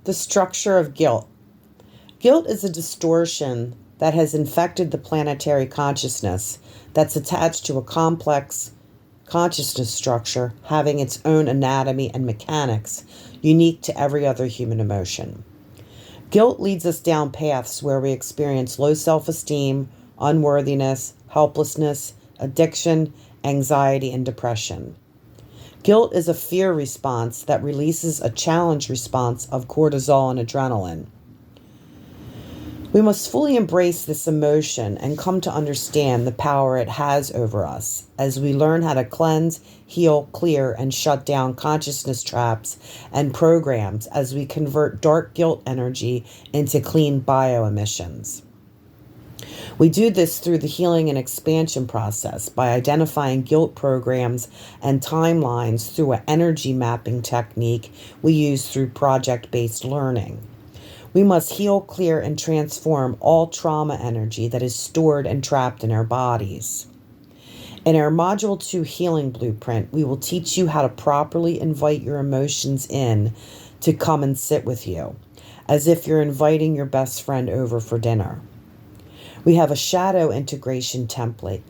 The structure of guilt. Guilt is a distortion that has infected the planetary consciousness that's attached to a complex consciousness structure having its own anatomy and mechanics unique to every other human emotion. Guilt leads us down paths where we experience low self-esteem, unworthiness, helplessness, addiction, anxiety, and depression. Guilt is a fear response that releases a challenge response of cortisol and adrenaline. We must fully embrace this emotion and come to understand the power it has over us as we learn how to cleanse, heal, clear, and shut down consciousness traps and programs as we convert dark guilt energy into clean bioemissions. We do this through the healing and expansion process by identifying guilt programs and timelines through an energy mapping technique we use through project-based learning. We must heal, clear, and transform all trauma energy that is stored and trapped in our bodies. In our Module 2 Healing Blueprint, we will teach you how to properly invite your emotions in to come and sit with you, as if you're inviting your best friend over for dinner. We have a shadow integration template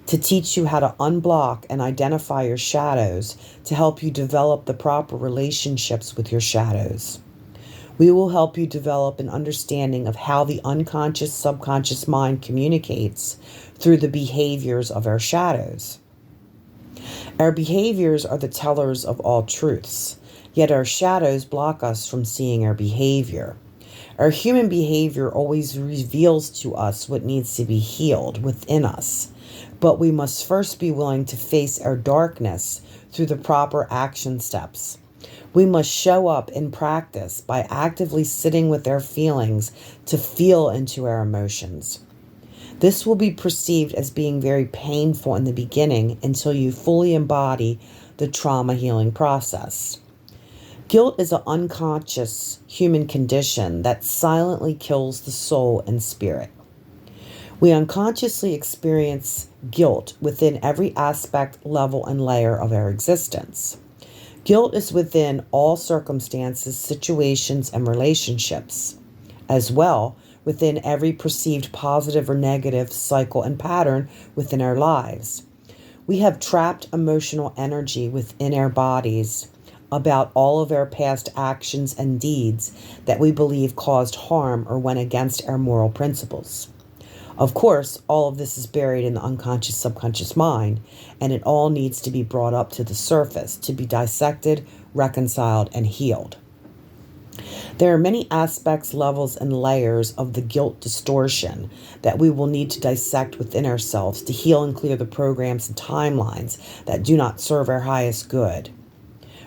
to teach you how to unblock and identify your shadows to help you develop the proper relationships with your shadows. We will help you develop an understanding of how the unconscious, subconscious mind communicates through the behaviors of our shadows. Our behaviors are the tellers of all truths, yet our shadows block us from seeing our behavior. Our human behavior always reveals to us what needs to be healed within us, but we must first be willing to face our darkness through the proper action steps. We must show up in practice by actively sitting with our feelings to feel into our emotions. This will be perceived as being very painful in the beginning until you fully embody the trauma healing process. Guilt is an unconscious human condition that silently kills the soul and spirit. We unconsciously experience guilt within every aspect, level, and layer of our existence. Guilt is within all circumstances, situations, and relationships, as well within every perceived positive or negative cycle and pattern within our lives. We have trapped emotional energy within our bodies about all of our past actions and deeds that we believe caused harm or went against our moral principles. Of course, all of this is buried in the unconscious, subconscious mind, and it all needs to be brought up to the surface to be dissected, reconciled, and healed. There are many aspects, levels, and layers of the guilt distortion that we will need to dissect within ourselves to heal and clear the programs and timelines that do not serve our highest good.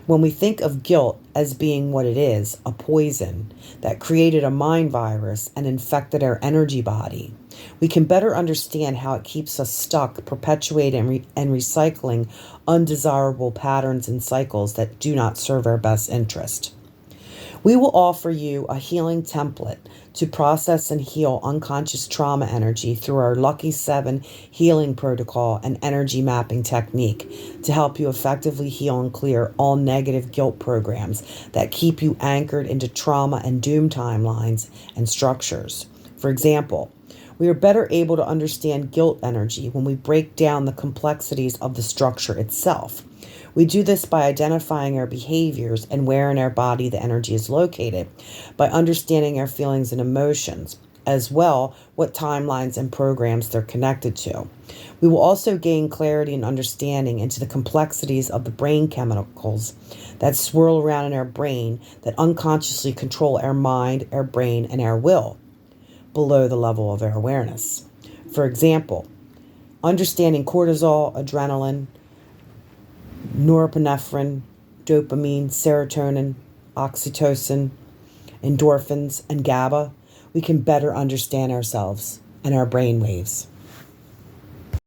When we think of guilt as being what it is, a poison that created a mind virus and infected our energy body, we can better understand how it keeps us stuck, perpetuating and recycling undesirable patterns and cycles that do not serve our best interest. We will offer you a healing template to process and heal unconscious trauma energy through our Lucky 7 healing protocol and energy mapping technique to help you effectively heal and clear all negative guilt programs that keep you anchored into trauma and doom timelines and structures. For example, we are better able to understand guilt energy when we break down the complexities of the structure itself. We do this by identifying our behaviors and where in our body the energy is located, by understanding our feelings and emotions, as well what timelines and programs they're connected to. We will also gain clarity and understanding into the complexities of the brain chemicals that swirl around in our brain that unconsciously control our mind, our brain, and our will below the level of our awareness. For example, understanding cortisol, adrenaline, norepinephrine, dopamine, serotonin, oxytocin, endorphins, and GABA, we can better understand ourselves and our brain waves.